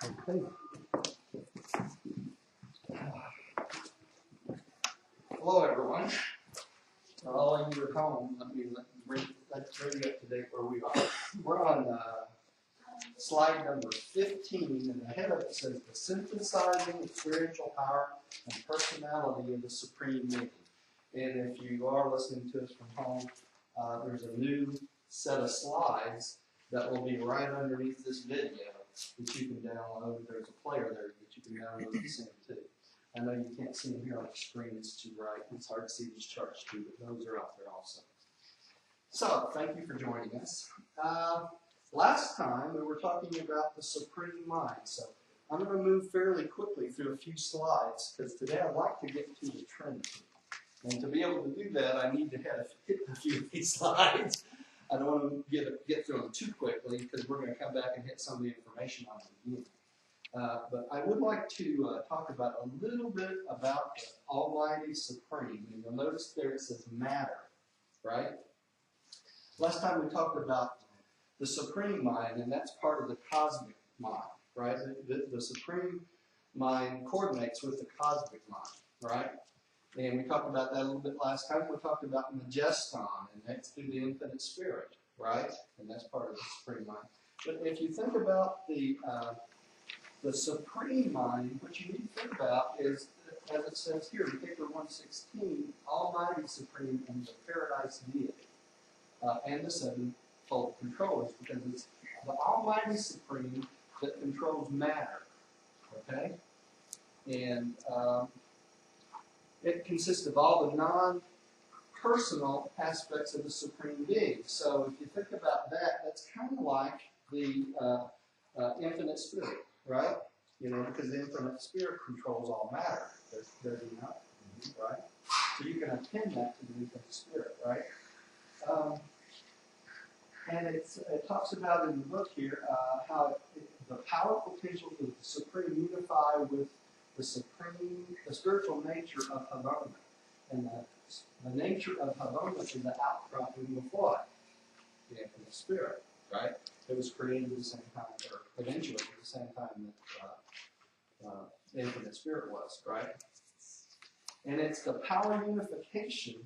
Okay. Hello, everyone. All of you at home, let's bring you up to date where we are. We're on slide number 15, and ahead of it says the synthesizing of spiritual power and personality of the Supreme Being. And if you are listening to us from home, there's a new set of slides that will be right underneath this video that you can download. There's a player there that you can download and see them too. I know you can't see them here on the screen, it's too bright. It's hard to see these charts too, but those are out there also. So, thank you for joining us. Last time we were talking about the Supreme Mind, so I'm going to move fairly quickly through a few slides because today I'd like to get to the Trinity. And to be able to do that, I need to hit a few of these slides. I don't want to get through them too quickly because we're going to come back and hit some of the information on it again. But I would like to talk about a little bit about the Almighty Supreme. And you'll notice there it says matter, right? Last time we talked about the Supreme Mind, and that's part of the cosmic mind, right? The Supreme Mind coordinates with the cosmic mind, right? And we talked about that a little bit last time. We talked about Majeston, and that's through the infinite spirit, right? And that's part of the Supreme Mind. But if you think about the Supreme Mind, what you need to think about is, as it says here in Paper 116, Almighty Supreme and the Paradise Deity, and the sevenfold controllers, because it's the Almighty Supreme that controls matter, okay? And it consists of all the non-personal aspects of the Supreme Being. So if you think about that, that's kind of like the infinite spirit, right? You know, because the infinite spirit controls all matter. There's enough, right? So you can append that to the infinite spirit, right? And it talks about in the book here how the power potentials of the Supreme unify with the spiritual nature of Havona. And the nature of Havona is the outcropping of what? The infinite spirit, right? It was created at the same time, or eventually at the same time that the infinite spirit was, right? And it's the power unification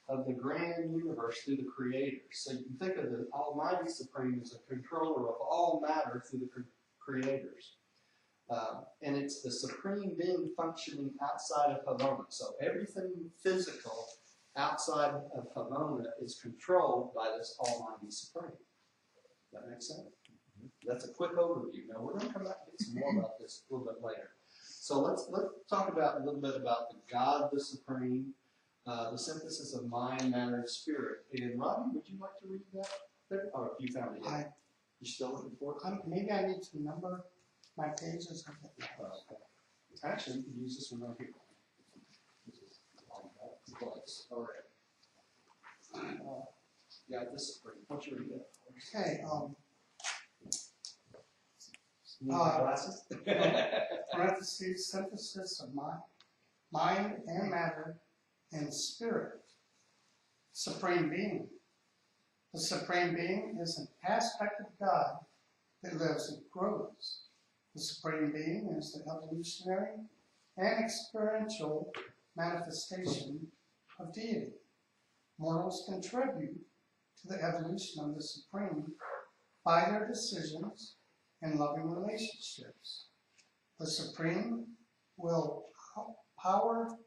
of the grand universe through the creators. So you can think of the Almighty Supreme as a controller of all matter through the creators. And it's the Supreme Being functioning outside of Havona. So everything physical outside of Havona is controlled by this Almighty Supreme. Does that make sense? That's a quick overview. Now we're going to come back and get some more about this a little bit later. So let's talk about a little bit about the God, the Supreme, the synthesis of mind, matter, and spirit. And Rodney, would you like to read that there? Or if you found it yet? You still looking for it? Maybe I need to number my pages. Okay. Actually, you can use this one right here. This is on that place. All right. Yeah, this is great. Why don't you read it? Okay. Glasses? Parentheses, synthesis of mind and matter and spirit. Supreme Being. The Supreme Being is an aspect of God that lives and grows. The Supreme Being is the evolutionary and experiential manifestation of deity. Mortals contribute to the evolution of the Supreme by their decisions and loving relationships. The Supreme will power,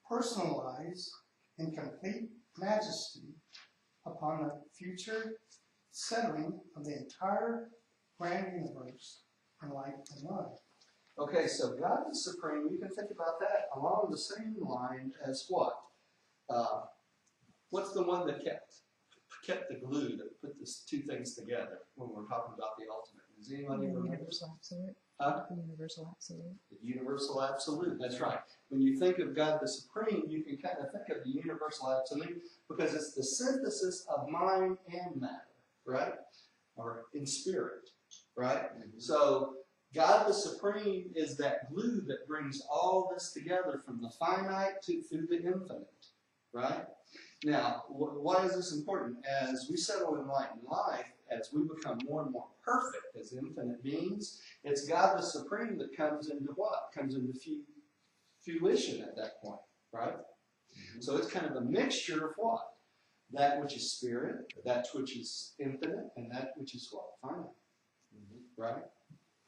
personalize, and complete majesty upon the future settling of the entire grand universe in light and love. Okay, so God the Supreme, you can think about that along the same line as what? What's the one that kept the glue that put these two things together when we're talking about the ultimate? Does anybody remember? Universal absolute. Huh? The universal absolute. The universal absolute, that's right. When you think of God the Supreme, you can kind of think of the universal absolute because it's the synthesis of mind and matter, right? Or in spirit, right? So God the Supreme is that glue that brings all this together from the finite through the infinite, right? Now, why is this important? As we settle in enlightened life, as we become more and more perfect as infinite beings, it's God the Supreme that comes into what? Comes into fruition at that point, right? So it's kind of a mixture of what? That which is spirit, that which is infinite, and that which is what? Finite, right?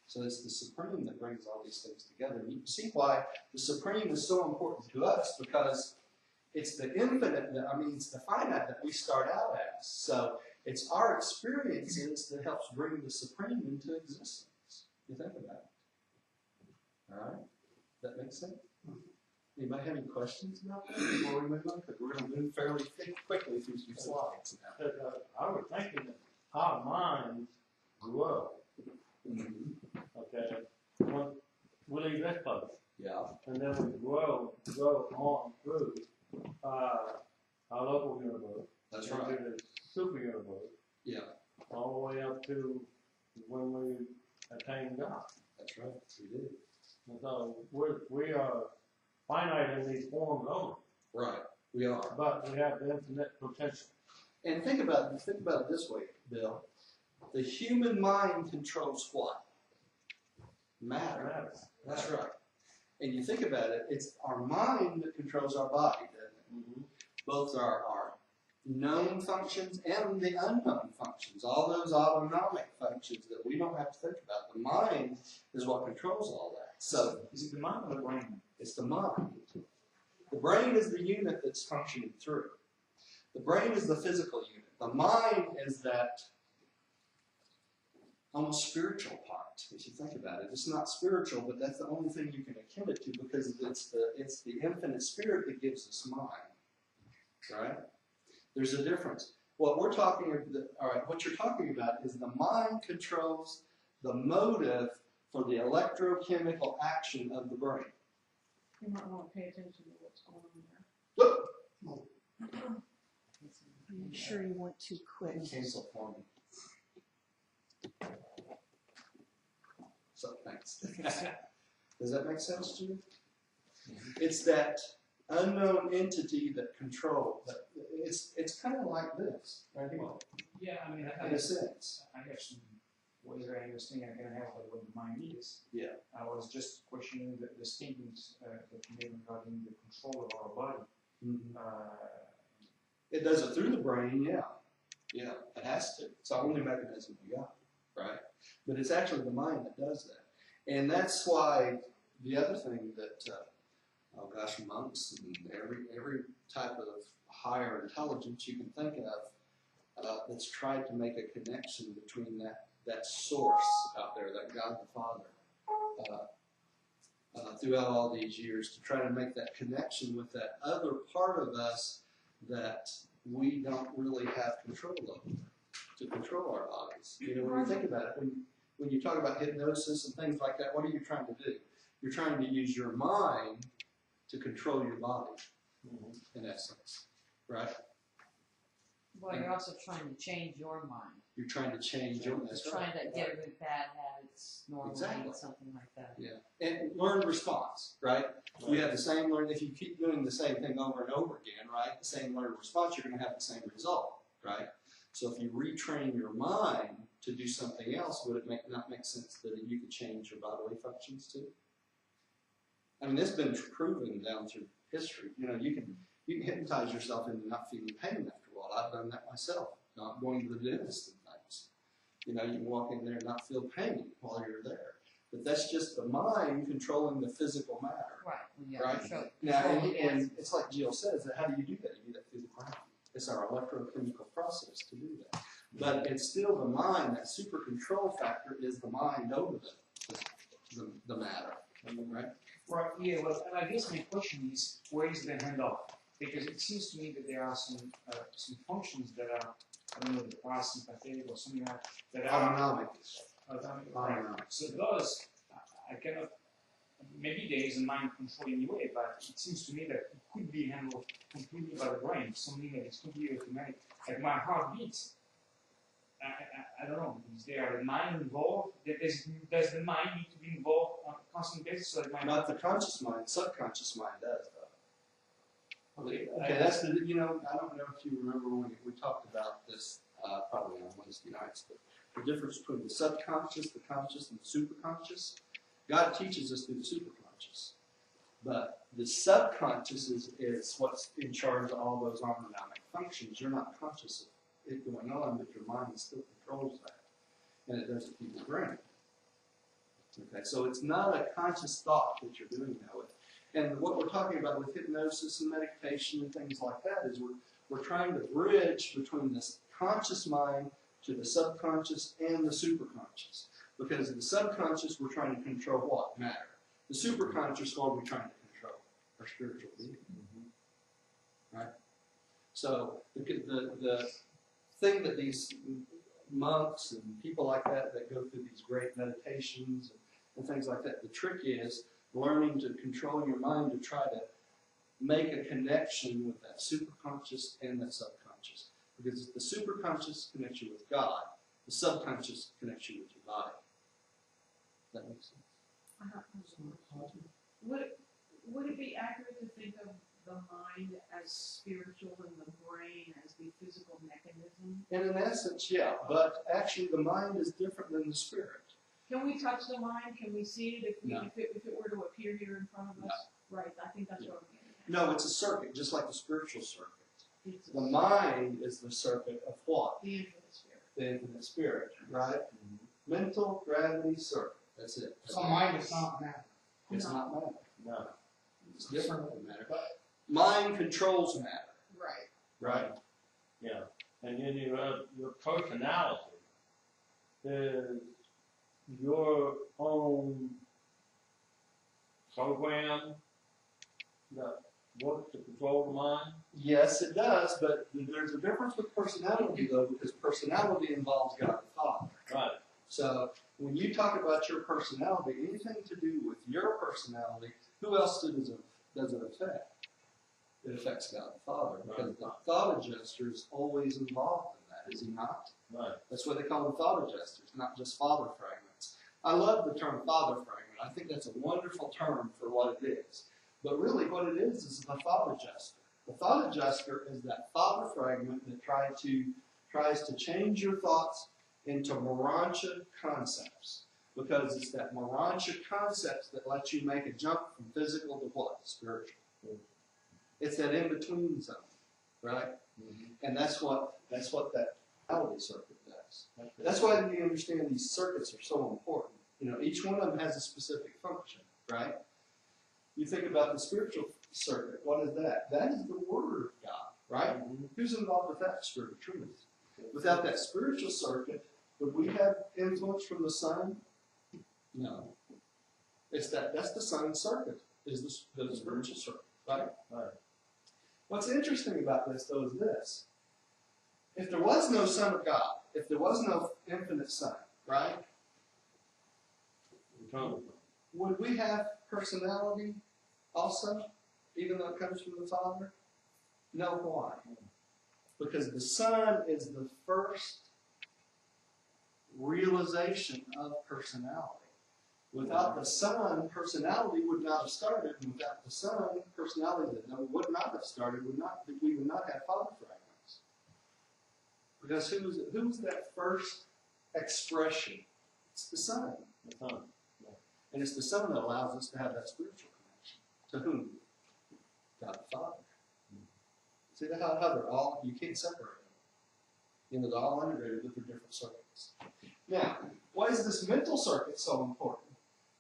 So it's the Supreme that brings all these things together. And you can see why the Supreme is so important to us, because it's the infinite, it's the finite that we start out as. So it's our experiences that helps bring the Supreme into existence. You think about it. All right? That makes sense? Anybody have any questions about that before we move on? Because we're going to move fairly quickly through some slides now. I was thinking that our minds grow. Okay, when we leave this place, Yeah. and then we grow on through our local universe. That's into right. the super universe, Yeah. all the way up to when we attain God. That's right. We did. And so we are finite in these forms only, Right. We are. but we have the infinite potential. And think about it this way, Bill. The human mind controls what? Matter. That's right. And you think about it, it's our mind that controls our body, doesn't it? Both our known functions and the unknown functions, all those autonomic functions that we don't have to think about. The mind is what controls all that. So is it the mind or the brain? it's the mind. The brain is the unit that's functioning through. The brain is the physical unit. The mind is that almost spiritual part, if you think about it. It's not spiritual, but that's the only thing you can akin it to, because it's the infinite spirit that gives us mind. Right? There's a difference. What you're talking about is the mind controls the motive for the electrochemical action of the brain. You might want to pay attention to what's going on there. Are you sure you want to quit? Cancel for me. So thanks. Does that make sense to you? It's that unknown entity that controls. It's kind of like this, right here. Well, yeah, I mean, In a sense. I have some ways I understand I can have what the mind is. Yeah. I was just questioning the statements that you made regarding the control of our body. Mm-hmm. It does it through the brain, yeah. Yeah, it has to. It's the only mechanism we got, right? But it's actually the mind that does that. And that's why the other thing that, monks and every type of higher intelligence you can think of that's tried to make a connection between that source out there, that God the Father, throughout all these years, to try to make that connection with that other part of us that we don't really have control over, to control our bodies. You know, when you think about it, when you talk about hypnosis and things like that, what are you trying to do? You're trying to use your mind to control your body, in essence, right? Well, you're also trying to change your mind. You're trying to change your mind. You're trying to get rid of bad habits, normally, Exactly. something like that. Yeah, and learn response, right? You have the same learn. If you keep doing the same thing over and over again, right? The same learned response, you're going to have the same result, right? So if you retrain your mind to do something else, would it not make sense that you could change your bodily functions too? I mean, it's been proven down through history. You know, you can hypnotize yourself into not feeling pain after a while. I've done that myself. Not going to the dentist and things. You know, you can walk in there and not feel pain while you're there. But that's just the mind controlling the physical matter. Right. Yeah, Right? Now, and it's like Jill says, how do you do that? You do that through the brain. It's our electrochemical process to do that. But it's still the mind, that super control factor is the mind over the matter. Right? Right, yeah, well, and I guess my question is, where is the handoff? Because it seems to me that there are some functions that are, I don't know, the parasympathetic or something like that are Autonomic. Right. So those, I cannot, maybe there is a mind control anyway, but it seems to me that it could be handled completely by the brain, something that is completely automatic. Like my heart beats. I don't know, is there a mind involved? Does the mind need to be involved on a constant basis? So that Not the conscious mind, subconscious mind does, though. Okay, Okay, that's the, you know, I don't know if you remember when we talked about this probably on Wednesday nights. But the difference between the subconscious, the conscious, and the superconscious. God teaches us through the superconscious. But the subconscious is what's in charge of all those autonomic functions. You're not conscious of it going on, but your mind still controls that. And it does it through your brain. Okay, so it's not a conscious thought that you're doing that with. And what we're talking about with hypnosis and meditation and things like that is we're trying to bridge between this conscious mind to the subconscious and the superconscious. Because in the subconscious, we're trying to control what? Matter. The superconscious, what are we trying to control? Our spiritual being. Right? So the thing that these monks and people like that go through these great meditations and things like that, the trick is learning to control your mind to try to make a connection with that superconscious and that subconscious. Because the superconscious connects you with God, the subconscious connects you with your body. Does that make sense? Would it be accurate to think of the mind as spiritual and the brain as the physical mechanism? And in essence, yeah. But actually, the mind is different than the spirit. Can we touch the mind? Can we see it No. if it were to appear here in front of us? No. Right, I think that's what I'm getting at. No, it's a circuit, just like the spiritual circuit. It's The mind is the circuit of what? the infinite spirit. The infinite spirit, right? Mental gravity circuit. That's it. So mind is not matter. It's No. not matter. No. It's different than matter. Mind controls matter, Right. right? Yeah. And then your personality is your own program that works to control the mind. Yes, it does, but there's a difference with personality, though, because personality involves God the Father. Right. So when you talk about your personality, anything to do with your personality, who else does it affect? It affects God the Father, because the thought adjuster is always involved in that, is he not? Right. That's why they call them thought adjusters, not just father fragments. I love the term father fragment. I think that's a wonderful term for what it is. But really what it is the thought adjuster. The thought adjuster is that father fragment that tries to change your thoughts into Morancha concepts. Because it's that Morancha concepts that lets you make a jump from physical to what? Spiritual. It's that in-between zone, right? And that's what that reality circuit does. That's why you understand these circuits are so important. You know, each one of them has a specific function, right? You think about the spiritual circuit. What is that? That is the Word of God, right? Who's involved with that? Spirit of truth. Without that spiritual circuit, would we have influence from the sun? No. That's the sun circuit, is the spiritual circuit, right? Right. What's interesting about this, though, is this. If there was no Son of God, if there was no infinite Son, right? Would we have personality also, even though it comes from the Father? No, why? Because the Son is the first realization of personality. Without the Son, personality would not have started, and without the Son, personality that would not have started, we would not have father fragments. Because who's that first expression? It's the Son. The Son. And it's the Son that allows us to have that spiritual connection. To whom? God the Father. See how they're all, you can't separate them. You know, they're all integrated with their different circuits. Now, why is this mental circuit so important?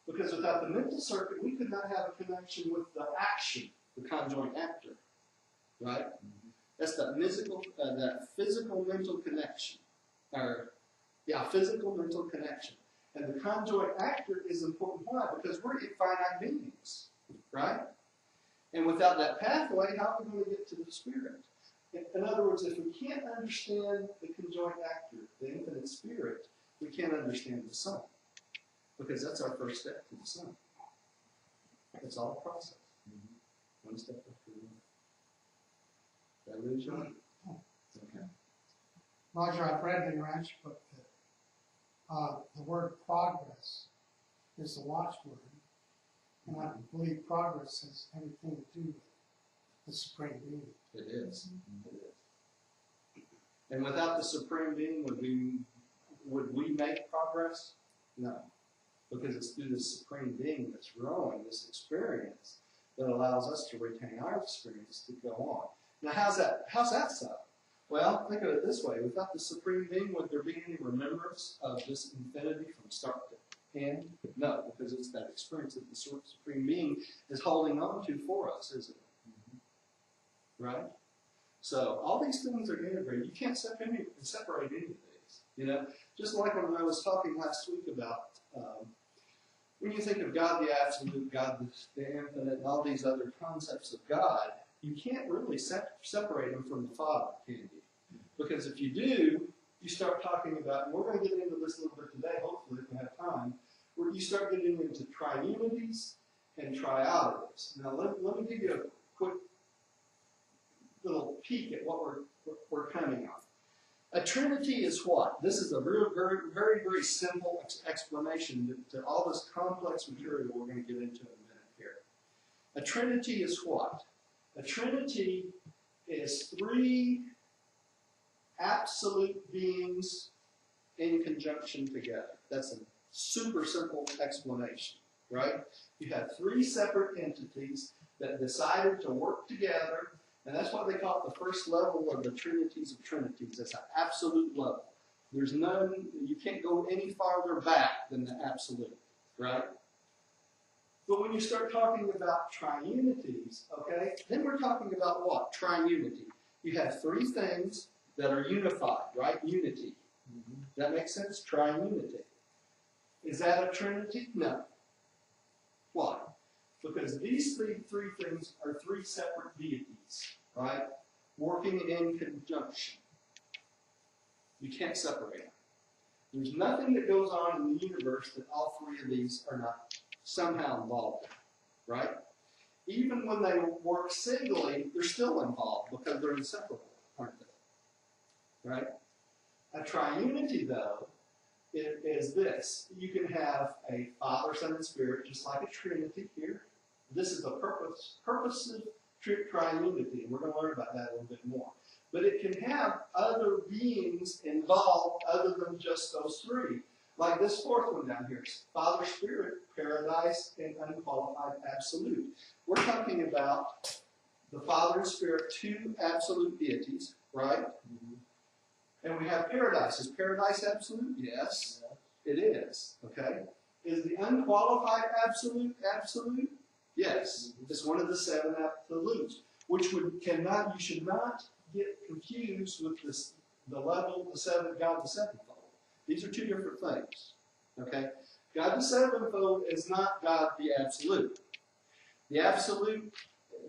Because without the mental circuit, we could not have a connection with the action, the conjoint actor. Right? That's that physical mental connection. Physical mental connection. And the conjoint actor is important. Why? Because we're finite beings. Right? And without that pathway, how are we going to get to the Spirit? In other words, if we can't understand the conjoint actor, the infinite Spirit, we can't understand the Son. Because that's our first step to the Son. It's all a process. One step after another. Did I lose you? Okay. Roger, I've read in your answer book that the word progress is the watchword. And I believe progress has everything to do with the Supreme Being. It is. It is. And without the Supreme Being, would we make progress? No. Because it's through the Supreme Being that's growing this experience that allows us to retain our experience to go on. Now, how's that so? Well, think of it this way. Without the Supreme Being, would there be any remembrance of this infinity from start to end? No, because it's that experience that the Supreme Being is holding on to for us, isn't it? Right? So all these things are integrated. You can't separate any of these. You know, just like when I was talking last week about when you think of God the absolute, God the infinite, and all these other concepts of God, you can't really separate them from the Father, can you? Because if you do, you start talking about, and we're going to get into this a little bit today, hopefully, if we have time, where you start getting into triunities and triodities. Now, let me give you a quick little peek at what we're coming on. A trinity is what? This is a very simple explanation to all this complex material we're going to get into in a minute here. A trinity is what? A trinity is three absolute beings in conjunction together. That's a super simple explanation, right? You have three separate entities that decided to work together. And that's why they call it the first level of the Trinities of Trinities. It's an absolute level. There's none, you can't go any farther back than the absolute, right? But when you start talking about triunities, okay, then we're talking about what? Triunity. You have three things that are unified, right? Unity. That makes sense? Triunity. Is that a trinity? No. Why? Because these three things are three separate deities, right? Working in conjunction. You can't separate them. There's nothing that goes on in the universe that all three of these are not somehow involved in, right? Even when they work singly, they're still involved because they're inseparable, aren't they? Right? A triunity, though, is this. You can have a Father, Son, and Spirit, just like a Trinity here. This is a purposive triunity, and we're going to learn about that a little bit more. But it can have other beings involved other than just those three. Like this fourth one down here, Father, Spirit, Paradise, and Unqualified Absolute. We're talking about the Father and Spirit, two absolute deities, right? And we have Paradise. Is Paradise absolute? Yes, it is. Okay. Is the Unqualified Absolute absolute? Yes. It's one of the seven absolutes, which you should not get confused with the level, God the sevenfold. These are two different things. Okay? God the sevenfold is not God the absolute. The absolute,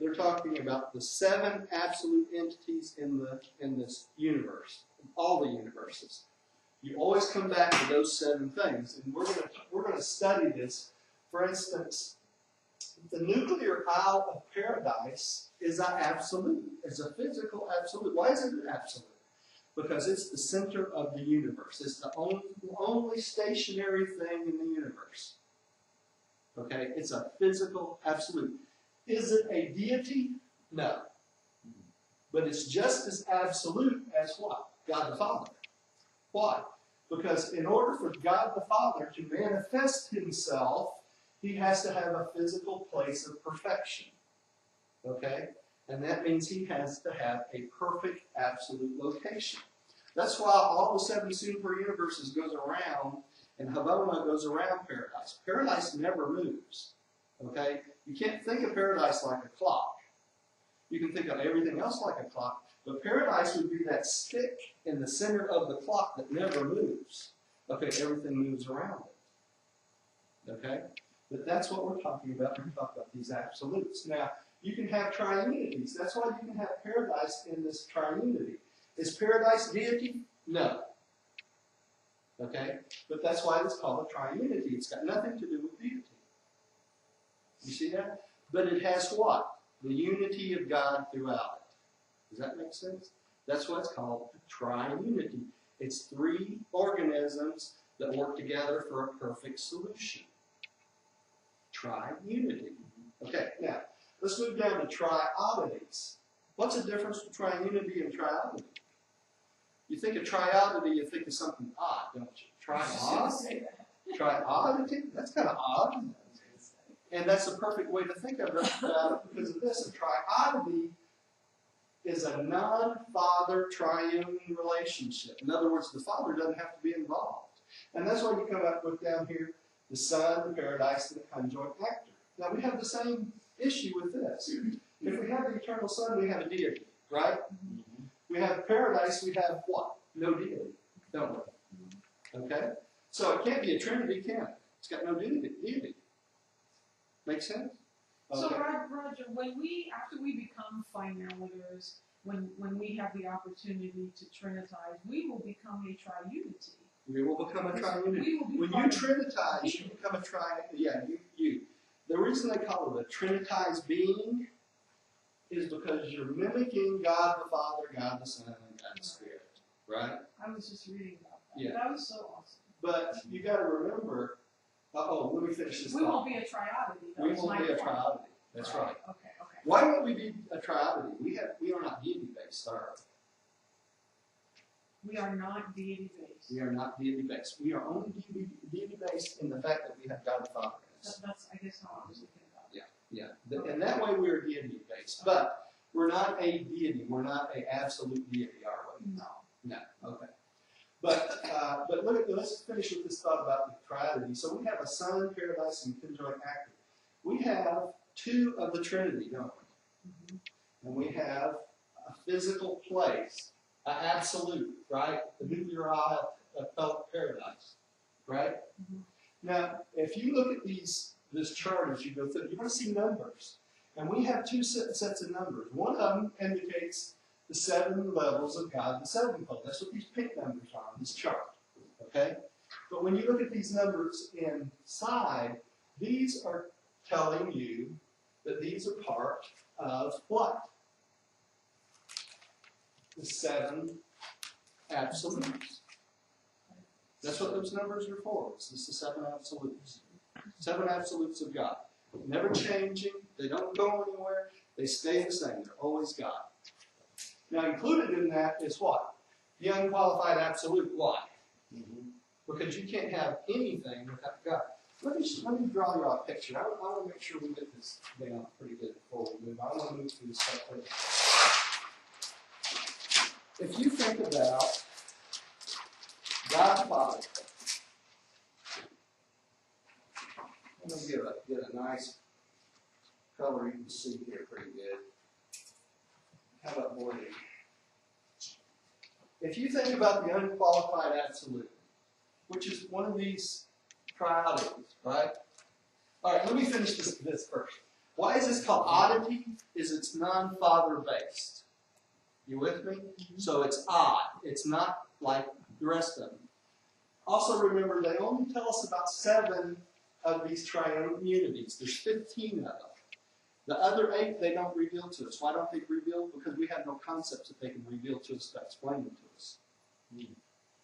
they're talking about the seven absolute entities in this universe, all the universes. You always come back to those seven things, and we're going to study this. For instance, the nuclear isle of Paradise is an absolute. It's a physical absolute. Why is it an absolute? Because it's the center of the universe. It's the only stationary thing in the universe. Okay? It's a physical absolute. Is it a deity? No. But it's just as absolute as what? God the Father. Why? Because in order for God the Father to manifest himself, he has to have a physical place of perfection. Okay? And that means he has to have a perfect, absolute location. That's why all the seven super universes goes around, and Havona goes around Paradise. Paradise never moves. Okay? You can't think of Paradise like a clock. You can think of everything else like a clock, but Paradise would be that stick in the center of the clock that never moves. Okay, everything moves around it. Okay? But that's what we're talking about when we talk about these absolutes. Now, you can have triunities. That's why you can have Paradise in this triunity. Is Paradise deity? No. Okay? But that's why it's called a triunity. It's got nothing to do with deity. You see that? But it has what? The unity of God throughout it. Does that make sense? That's why it's called a triunity. It's three organisms that work together for a perfect solution. Triunity. Okay, now, let's move down to triodities. What's the difference between triunity and triodity? You think of triodity, you think of something odd, don't you? Triod? Triodity? That's kind of odd. And that's the perfect way to think of it because of this. A triodity is a non-father triune relationship. In other words, the father doesn't have to be involved. And that's why you come up with down here the Son, the Paradise, and the conjoint actor. Now we have the same issue with this. If we have the eternal Son, we have a deity, right? We have Paradise, we have what? No deity, don't we? Okay? So it can't be a Trinity, can it? It's got no deity. Make sense? So, Okay. Roger, after we become finaliters, when we have the opportunity to trinitize, we will become a triunity. We will become a triunity. We will be When you trinitize, you become a triunity. Yeah, you. The reason they call it a trinitized being is because you're mimicking God the Father, God the Son, and God the Spirit. Right? I was just reading about that. Yeah. That was so awesome. But you got to remember, let me finish this We thought. won't be a triodity. We won't be a triodity. That's right. Okay. Why won't we be a triodity? We are not deity-based, are we? We are not deity-based. We are not deity-based. We are only deity-based in the fact that we have God the Father in us. That's, I guess, how I was looking about it. Yeah. And that way we are deity-based. But we're not a deity. We're not an absolute deity, are we? No. Okay. But let's finish with this thought about the triodity. So we have a Son, Paradise, and conjoint actor. We have two of the Trinity, don't we? And we have a physical place, an absolute, right? The nuclear eye of paradise, right? Now, if you look at this chart as you go through, you're going to see numbers. And we have two sets of numbers. One of them indicates the 7 levels of God, the 7-fold. That's what these pink numbers are on this chart, okay? But when you look at these numbers inside, these are telling you that these are part of what? The 7 absolutes. That's what those numbers are for. It's just the 7 absolutes. 7 absolutes of God. Never changing. They don't go anywhere. They stay the same. They're always God. Now included in that is what? The unqualified absolute. Why? Because you can't have anything without God. Let me draw you a picture. I want to make sure we get this down pretty good before we move on. I want to move through this stuff quickly. If you think about God the Father, I'm going to get a nice color you can see here pretty good. How about more? If you think about the unqualified absolute, which is one of these triodities, right? All right, let me finish this first. Why is this called oddity? Is it's non-father based. You with me? So it's odd. It's not like the rest of them. Also remember, they only tell us about 7 of these triunities. There's 15 of them. The other 8 they don't reveal to us. Why don't they reveal? Because we have no concepts that they can reveal to us to explain them to us.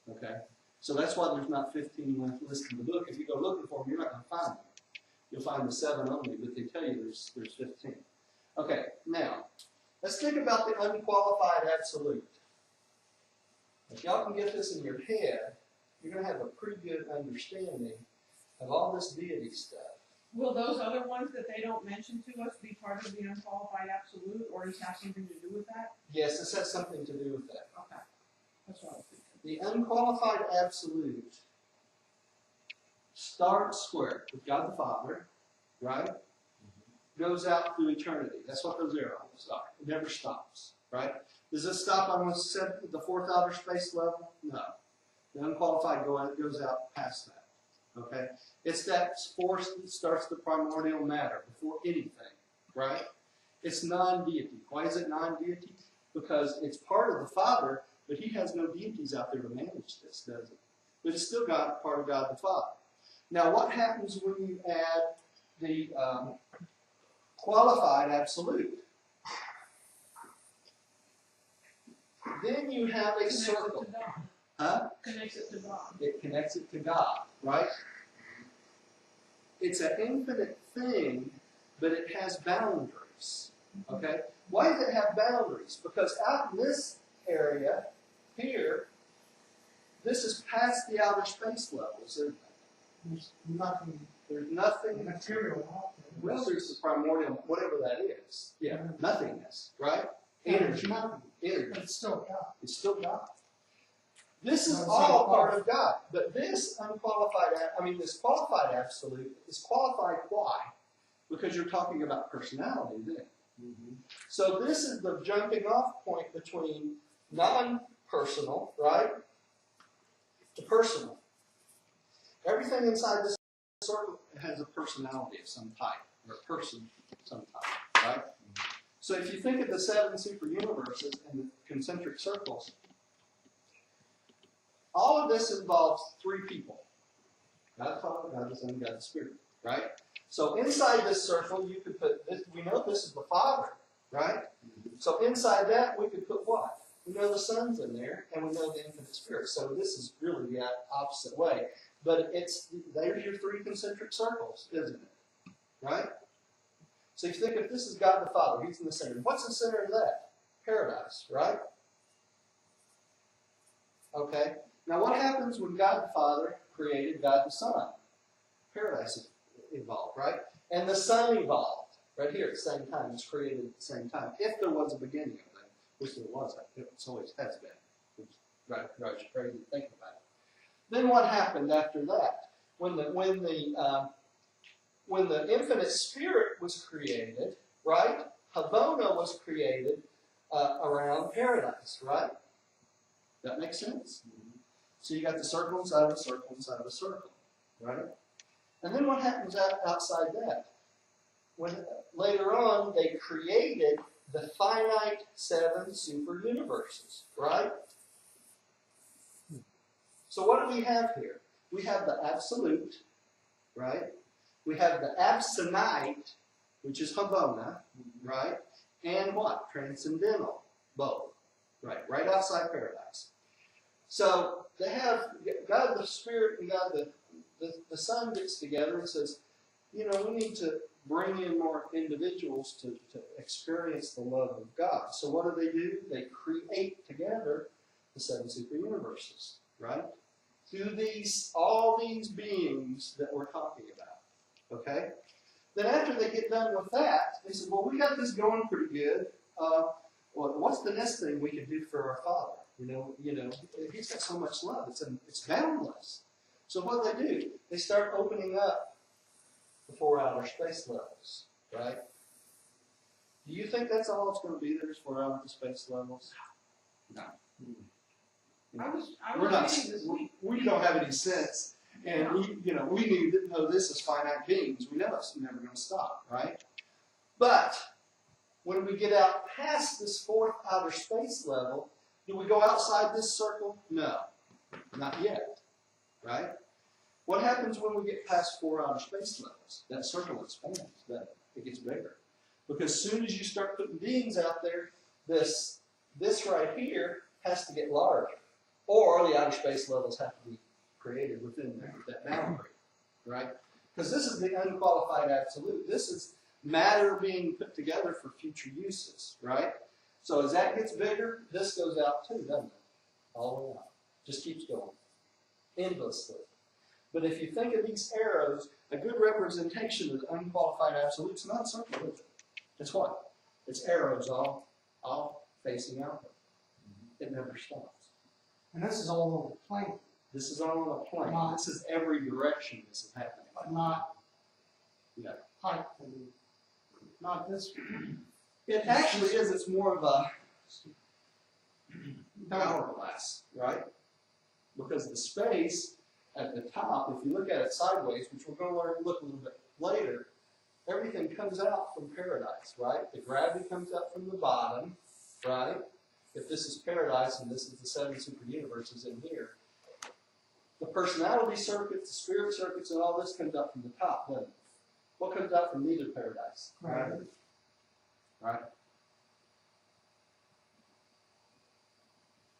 Okay? So that's why there's not 15 listed in the book. If you go looking for them, you're not going to find them. You'll find the 7 only, but they tell you there's 15. Okay, now, let's think about the unqualified absolute. If y'all can get this in your head, you're going to have a pretty good understanding of all this deity stuff. Will those other ones that they don't mention to us be part of the unqualified absolute, or does it have something to do with that? Yes, this has something to do with that. Okay. That's what I was thinking. The unqualified absolute starts where? With God the Father, right? Goes out through eternity. That's what those arrows are. It never stops, right? Does this stop on the 4th outer space level? No. The unqualified goes out past that. Okay? It's that force that starts the primordial matter before anything, right? It's non-deity. Why is it non-deity? Because it's part of the Father, but he has no deities out there to manage this, does it? But it's still part of God the Father. Now, what happens when you add the qualified absolute? Then you have a circle. Connects it to God. Huh? Connects it to God. It connects it to God, right? It's an infinite thing, but it has boundaries. Okay? Why does it have boundaries? Because out in this area here, this is past the outer space levels. There's nothing There's nothing. material out there. Well, there's the primordial, whatever that is. Yeah, nothingness, right? There's Energy. nothing, Energy. but it's still God. It's still God. This is No, it's all not part of God. But this this qualified absolute is qualified why? Because you're talking about personality then. So this is the jumping off point between non-personal, right, to personal. Everything inside this circle has a personality of some type, or a person of some type, right? So if you think of the 7 super universes and the concentric circles, all of this involves 3 people. God the Father, God the Son, God the Spirit, right? So inside this circle, you could put this, we know this is the Father, right? So inside that, we could put what? We know the Son's in there, and we know the infinite Spirit. So this is really the opposite way. But there's your 3 concentric circles, isn't it? Right? So if you think if this is God the Father, He's in the center. What's the center of that? Paradise, right? Okay. Now what happens when God the Father created God the Son? Paradise evolved, right? And the Son evolved right here at the same time. It was created at the same time. If there was a beginning of that, which there wasn't. It always has been. It's right, crazy to think about it. Then what happened after that? When the infinite Spirit was created, right? Havona was created around paradise, right? That makes sense? So you got the circle inside of a circle inside of a circle, right? And then what happens outside that? When later on they created the finite 7 super universes, right? So what do we have here? We have the absolute, right? We have the absonite, which is Havona, right? And what? Transcendental, both, right outside paradise. So they have God the Spirit and God the Son gets together and says, we need to bring in more individuals to experience the love of God. So what do? They create together the 7 super universes, right? Through all these beings that we're talking about, okay? Then after they get done with that, they say, well, we got this going pretty good. Well, what's the next thing we can do for our Father? He's got so much love. It's boundless. So what do? They start opening up the 4 outer space levels, right? Do you think that's all it's going to be? There's 4 outer space levels? No. I was We're not. reading this week. We don't have any sense, and we know this is finite beings. We know it's never going to stop, right? But when we get out past this 4th outer space level, do we go outside this circle? No, not yet, right? What happens when we get past 4 outer space levels? That circle expands. It gets bigger, because as soon as you start putting beings out there, this right here has to get larger. Or the outer space levels have to be created within that boundary, right? Because this is the unqualified absolute. This is matter being put together for future uses, right? So as that gets bigger, this goes out too, doesn't it? All the way out. Just keeps going. Endlessly. But if you think of these arrows, a good representation of the unqualified absolute is not a circle, is it? It's what? It's arrows all facing outward. It never stops. And this is all over the plane, This is all on a plane. Not- This is every direction this is happening. but not Yeah. height and not this. It actually is. It's more of a hourglass, right? Because the space at the top, if you look at it sideways, which we're going to learn to look a little bit later, everything comes out from paradise, right? The gravity comes out from the bottom, right? If this is paradise and this is the 7 super universes in here, the personality circuits, the spirit circuits, and all this comes out from the top, doesn't it? What comes out from neither paradise? Right. Right?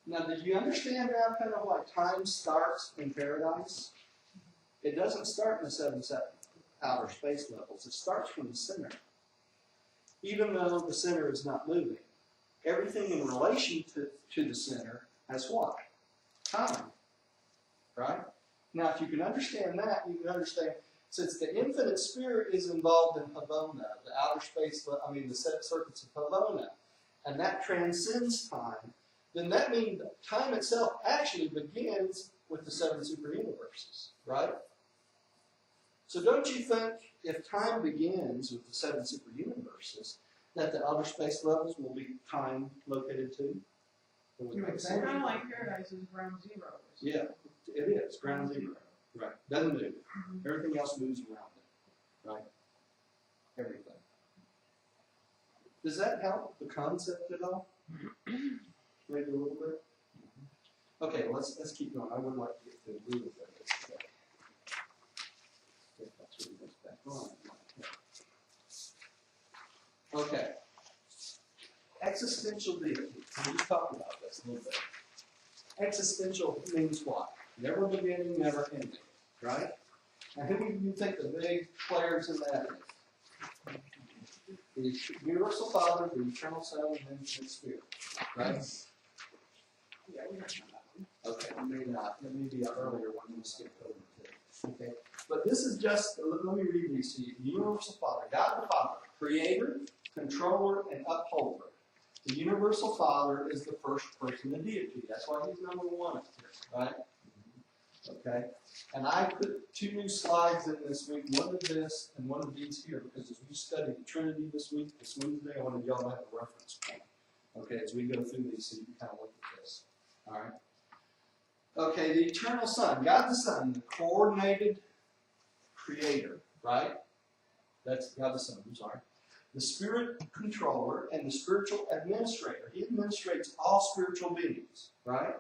Now, did you understand now kind of why time starts in paradise? It doesn't start in the 7 outer space levels. It starts from the center. Even though the center is not moving. Everything in relation to the center has what? Time. right? Now, if you can understand that, you can understand, since the infinite spirit is involved in Havona, the outer space, the set circuits of Havona, and that transcends time, then that means time itself actually begins with the 7 super universes, right? So don't you think if time begins with the 7 super universes, that the outer space levels will be time located too? You would think. Kind of like paradise is ground zero. Yeah, it is, ground zero. Right, doesn't move. Everything else moves around it, right? Everything. Does that help the concept at all? Maybe a little bit? Okay, well, let's keep going. I would like to get to the root of this today. If that's what it goes back on. Okay. Existential deity. We just talked about this a little bit. Existential means what? Never beginning, never ending, right? Now, who do you think the big players in that is? The Universal Father, the Eternal Son, and the Infinite Spirit, right? Yeah, we have that one. Okay, maybe not. It may be an earlier one we skipped over to. Okay, but this is just, let me read these to you. The Universal Father, God the Father, Creator, Controller, and Upholder. The Universal Father is the first person of deity. That's why he's number one up here, right? Okay, and I put 2 new slides in this week, one of this and one of these here, because as we study the Trinity this week, this Wednesday, I wanted y'all to have a reference point. Okay, as we go through these, so you can kind of look at this. All right. Okay, the Eternal Son, God the Son, the coordinated creator, right? That's God the Son, I'm sorry. The Spirit Controller and the spiritual administrator. He administrates all spiritual beings, right?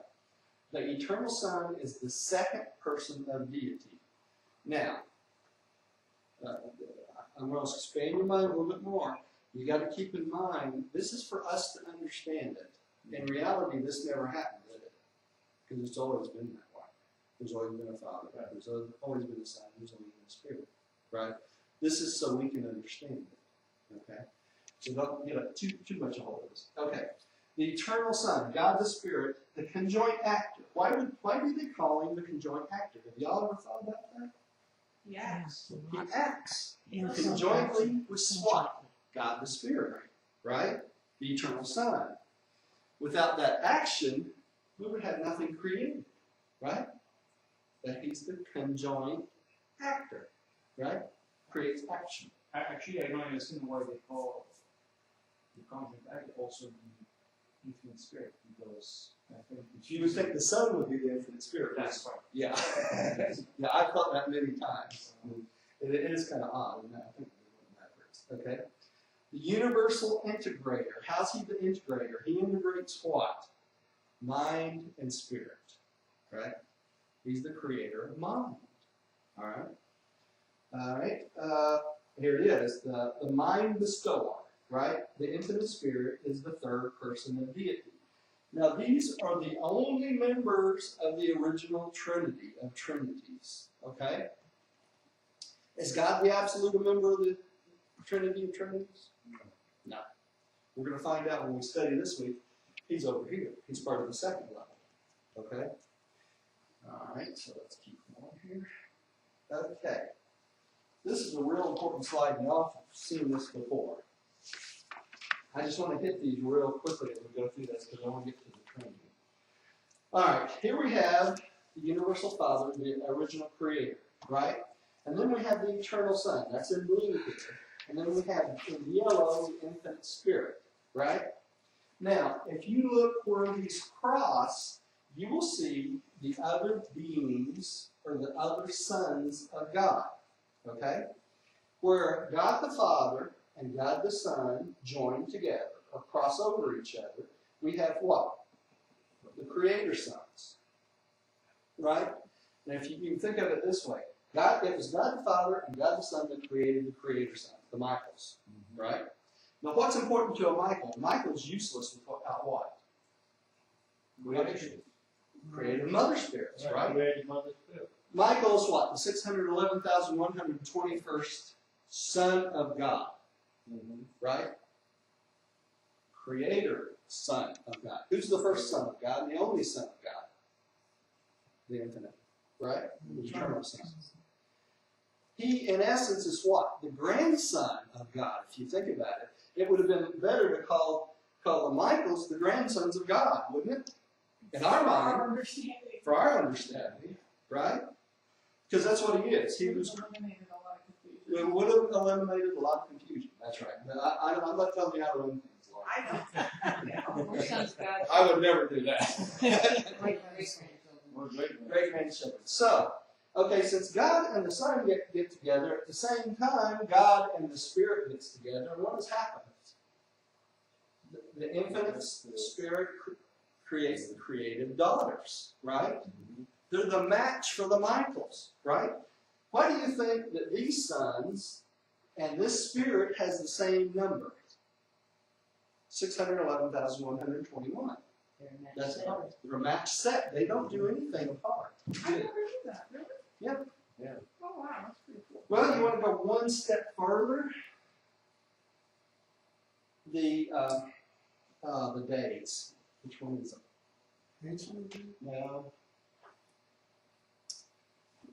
The Eternal Son is the second person of deity. Now, I'm going to expand your mind a little bit more. You got to keep in mind, this is for us to understand it. In reality, this never happened, did it? Because it's always been that way. There's always been a Father. Right? There's always been a Son. There's always been a Spirit. Right? This is so we can understand it. Okay? So don't get too much a hold of this. Okay. The Eternal Son, God the Spirit, the conjoint actor. Why do they call him the conjoint actor? Have y'all ever thought about that? Yes. He acts Yeah. conjointly with what? God the Spirit, right? The Eternal Son. Without that action, we would have nothing created, right? That he's the conjoint actor, right? Creates action. Actually, I don't understand why they call the conjoint actor also the infinite spirit, because I think You would think the Son would be the infinite Spirit. that's right. Yeah. Yeah, I've thought that many times. It is kind of odd, isn't it? I think that okay. The universal integrator. How's he the integrator? He integrates what? Mind and spirit. Right? He's the creator of mind. All right? All right. Here it is. The mind bestower. Right? The infinite spirit is the third person of deity. Now, these are the only members of the original Trinity of Trinities. Okay? Is God the absolute member of the Trinity of Trinities? No. We're going to find out when we study this week. He's over here. He's part of the second level. Okay? All right, so let's keep going here. Okay. This is a real important slide, and y'all have seen this before. I just want to hit these real quickly as we go through this because I want to get to the Trinity. All right, here we have the Universal Father, the original Creator, right? And then we have the Eternal Son. That's in blue here. And then we have in yellow the Infinite Spirit, right? Now, if you look where these cross, you will see the other beings or the other sons of God, okay? Where God the Father and God the Son join together or cross over each other, we have what? The Creator sons, right? And if you can think of it this way, it was God the Father and God the Son that created the Creator sons, the Michaels, right? Now, what's important to a Michael? Michael's useless without what? Created mother spirits, right? Created mother spirit. Michael's what? The 611,121st Son of God, right? Creator Son of God. Who's the first Son of God and the only Son of God? The Infinite. right? The eternal Son. He, in essence, is what? The grandson of God, if you think about it. It would have been better to call the Michaels the grandsons of God, wouldn't it? In our mind, for our understanding, right? Because that's what he is. He was. Eliminated a lot of confusion. It would have eliminated a lot of confusion. That's right. But I'm not telling you how to run things, Lord. I don't. Our son's got I would never do that. great grandchildren. We're great. Great grandchildren. So, okay, since God and the Son get together at the same time, God and the Spirit gets together, what has happened? The infinite Spirit creates the creative daughters, right? They're the match for the Michaels, right? Why do you think that these sons and this Spirit has the same number? 611,121. That's it. They're a match set. They don't do anything apart. I never knew that, really? Yep. Yeah. Oh, wow, that's pretty cool. Well, you want to go one step further? The days. Which one is it? No.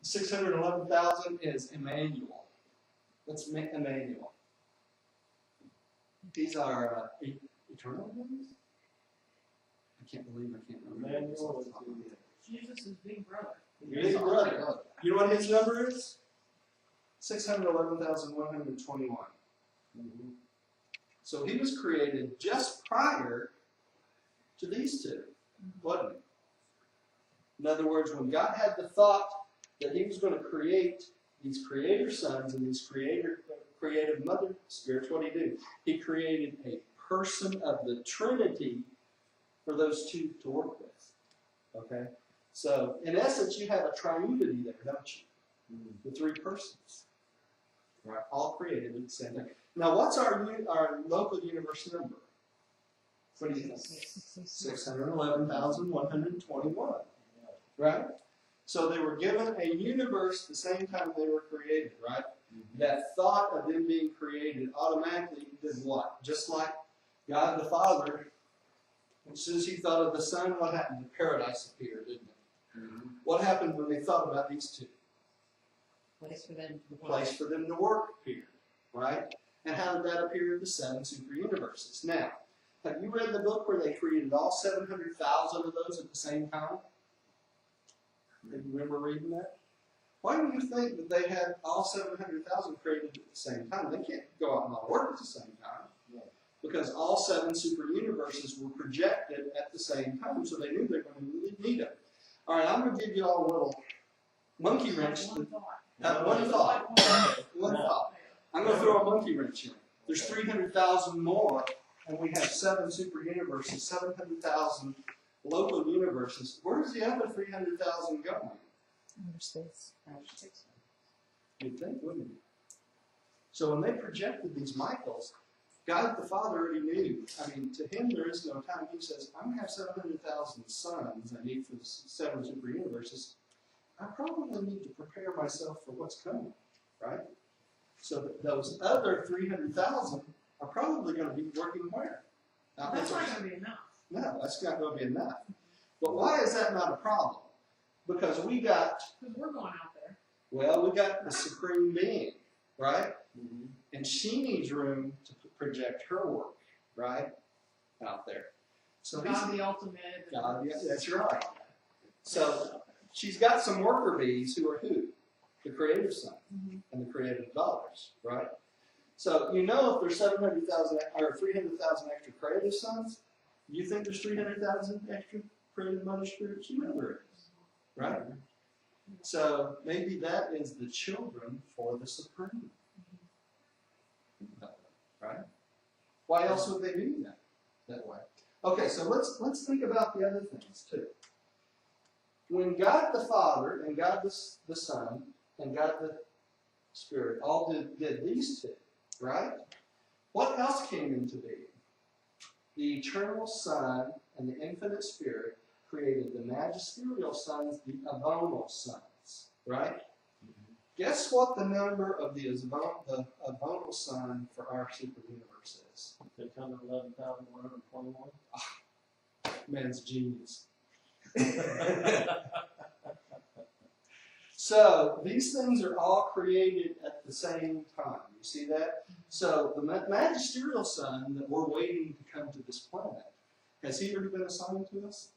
611,000 is Emmanuel. That's Emmanuel. These are eternal days? I can't believe I can't remember. Emmanuel is the Jesus' big brother. Big brother. You know what his number is? 611,121. So he was created just prior to these two, wasn't he? In other words, when God had the thought that he was going to create these creator sons and these creative mother spirits, what did he do? He created a person of the Trinity for those two to work with. Okay? So, in essence, you have a triunity there, don't you? The three persons. Right? All created at the same time. Now, what's our local universe number? What do you think? 611,121. Right? So they were given a universe the same time they were created, right? That thought of them being created automatically did what? Just like God the Father, as soon as he thought of the Son, what happened? The paradise appeared, didn't it? What happened when they thought about these two? Place for them to The place for them to work appeared, right? And how did that appear in the 7 super universes? Now, have you read the book where they created all 700,000 of those at the same time? Do you remember reading that? Why do you think that they had all 700,000 created at the same time? They can't go out and all work at the same time. Because all 7 super universes were projected at the same time, so they knew they were going to need them. All right, I'm going to give you all a little monkey wrench. One thought. One thought. One thought. I'm going to throw a monkey wrench in. There's 300,000 more, and we have 7 super universes, 700,000 local universes. Where's the other 300,000 going? Outer space. You'd think, wouldn't you? So when they projected these Michaels, God the Father already knew. I mean, to him there is no time. He says, I'm going to have 700,000 sons I need for the 7 super universes. I probably need to prepare myself for what's coming, right? So that those other 300,000 are probably going to be working where? That's not going to be enough. No, that's not going to be enough. But why is that not a problem? Because we got, Because we're going out there. well, we got the Supreme Being, right? And she needs room to project her work, right? Out there. So God the ultimate. God, yeah, that's right. So she's got some worker bees who are who? The creative son and the creative daughters, right? So you know if there's 700,000 or 300,000 extra creative sons, you think there's 300,000 extra creative mother spirits? You know there is, right? So maybe that is the children for the Supreme. Right? Why else would they do that way? Okay, so let's think about the other things too. When God the Father and God the Son and God the Spirit all did these two, right? What else came into being? The eternal Son and the infinite Spirit created the magisterial sons, the avonal sons, right? Guess what the number of the avonal son for our super universe is? 611,121. Man's genius. So these things are all created at the same time. You see that? So the magisterial son that we're waiting to come to this planet, has he already been assigned to us?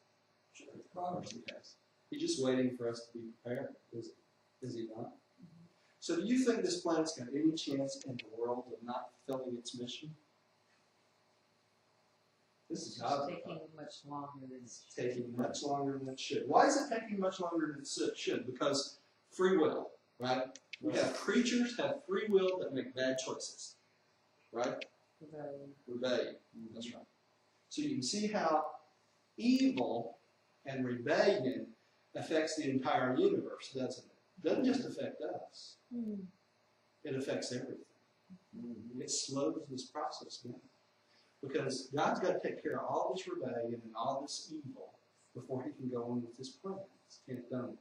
Sure, of course he has. He's just waiting for us to be prepared, is he not? So do you think this planet's got any chance in the world of not fulfilling its mission? This is It's taking much longer than it's taking much longer than it should. Why is it taking much longer than it should? Because free will, right? We have creatures have free will that make bad choices, right? Rebellion. That's right. So you can see how evil and rebellion affects the entire universe, doesn't it? It doesn't just affect us. It affects everything. It slows this process down. Because God's got to take care of all this rebellion and all this evil before he can go on with his plans. Can't done it.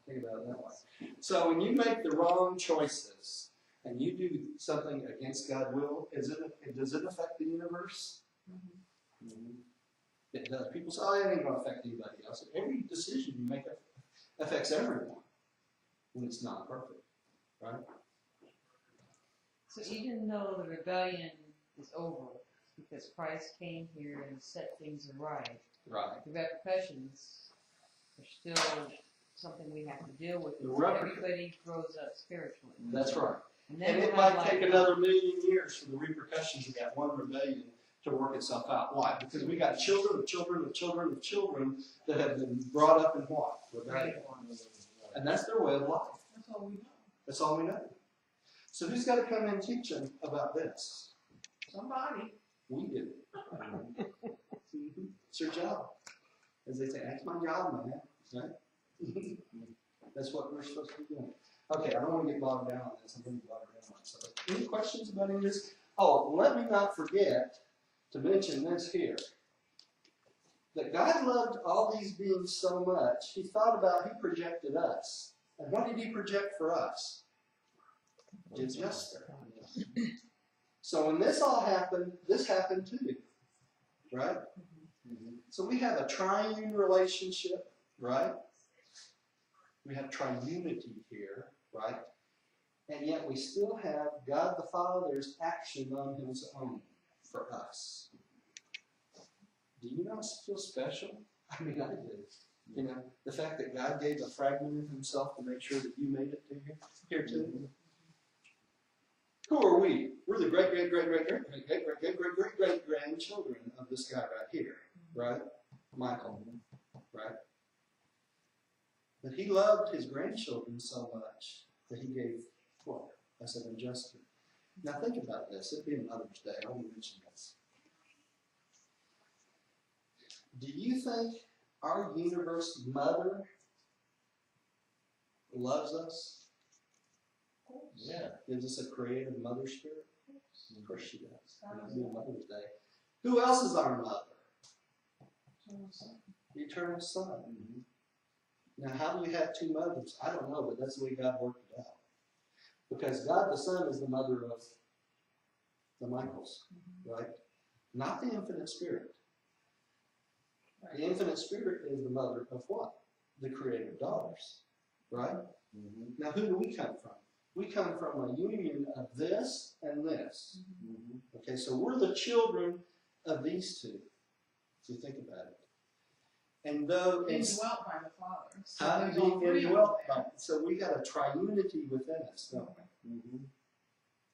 Think about it that way. So when you make the wrong choices and you do something against God's will, does it affect the universe? It does. People say, oh, it ain't going to affect anybody else. Every decision you make affects everyone when it's not perfect, right? So even though the rebellion is over, because Christ came here and set things right, the repercussions are still something we have to deal with. Everybody grows up spiritually. That's right. And then it might take another 1,000,000 years for the repercussions of that one rebellion to work itself out. Why? Because we got children of children of children of children that have been brought up in what? Rebellion. And that's their way of life. That's all we know. That's all we know. So who's got to come and teach them about this? Somebody. We do. It's your job. As they say, that's my job, man. Right? That's what we're supposed to be doing. Okay, I don't want to get bogged down on this. I'm going to get bogged down on myself. Any questions about any of this? Oh, let me not forget to mention this here. That God loved all these beings so much, he thought about, he projected us. And what did he project for us? His justice. So when this all happened, this happened too. Right? So we have a triune relationship, right? We have triunity here, right? And yet we still have God the Father's action on his own for us. Do you not feel special? I mean, I do. You know, the fact that God gave a fragment of himself to make sure that you made it to here too. Who are we? We're the great grandchildren of this guy right here, right? Michael, right? But he loved his grandchildren so much that he gave what? I said unjustly. Now think about this. It'd be Mother's Day. I want to mention this. Do you think our universe mother loves us? Yeah. Gives us a creative mother spirit? Of course she does. It'll be Mother's Day. Who else is our mother? The eternal Son. Now, how do you have two mothers? I don't know, but that's the way God worked it out. Because God the Son is the mother of the Michaels, right? Not the infinite spirit. The infinite spirit is the mother of what? The creative daughters, right? Now, who do we come from? We come from a union of this and this. Okay, so we're the children of these two, if you think about it. And though it's indwelt by the Father. So indwelt by, so we got a triunity within us, don't we?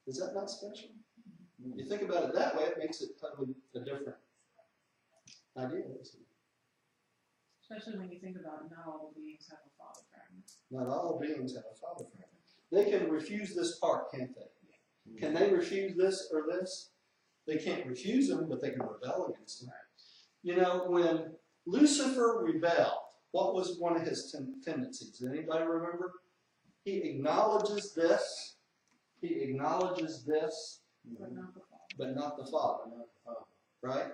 Is that not special? You think about it that way, it makes it totally a different idea, isn't it? Especially when you think about it, not all beings have a father fragment. Not all beings have a father fragment. They can refuse this part, can't they? Can they refuse this or this? They can't refuse them, but they can rebel against them. You know, when Lucifer rebelled, what was one of his tendencies? Anybody remember? He acknowledges this. He acknowledges this, But not the Father. but not the Father. Right?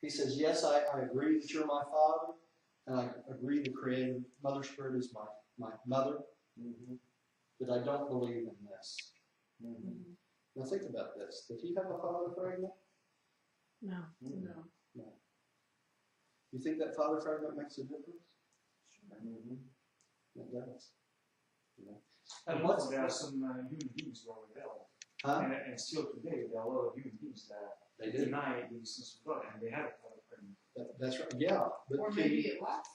He says, yes, I agree that you're my Father, and I agree the creative Mother Spirit is my mother, but I don't believe in this. Now think about this. Did he have a father fragment? No. No. You think that father fragment makes a difference? It does. You know? And And what's there are some human beings who are rebel. huh? And still today, there are a lot of human beings that They do. deny the existence of God, and they have a father friend. That's right. Yeah, but Or can maybe you- it left.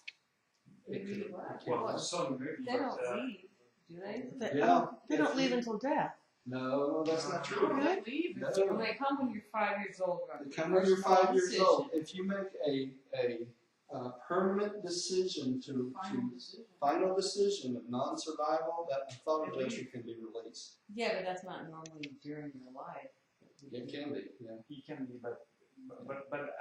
it Maybe could- it left. Well, for some maybe, They but don't leave, do they? Yeah. They don't leave until death. No, that's not How true. do they leave? No. When they come when you're 5 years old, right? You come when you're 5 years old. If you make a permanent decision final decision of non-survival, that thought adjuster can be released. Yeah, but that's not normally during your life. It can be, yeah. he can be, but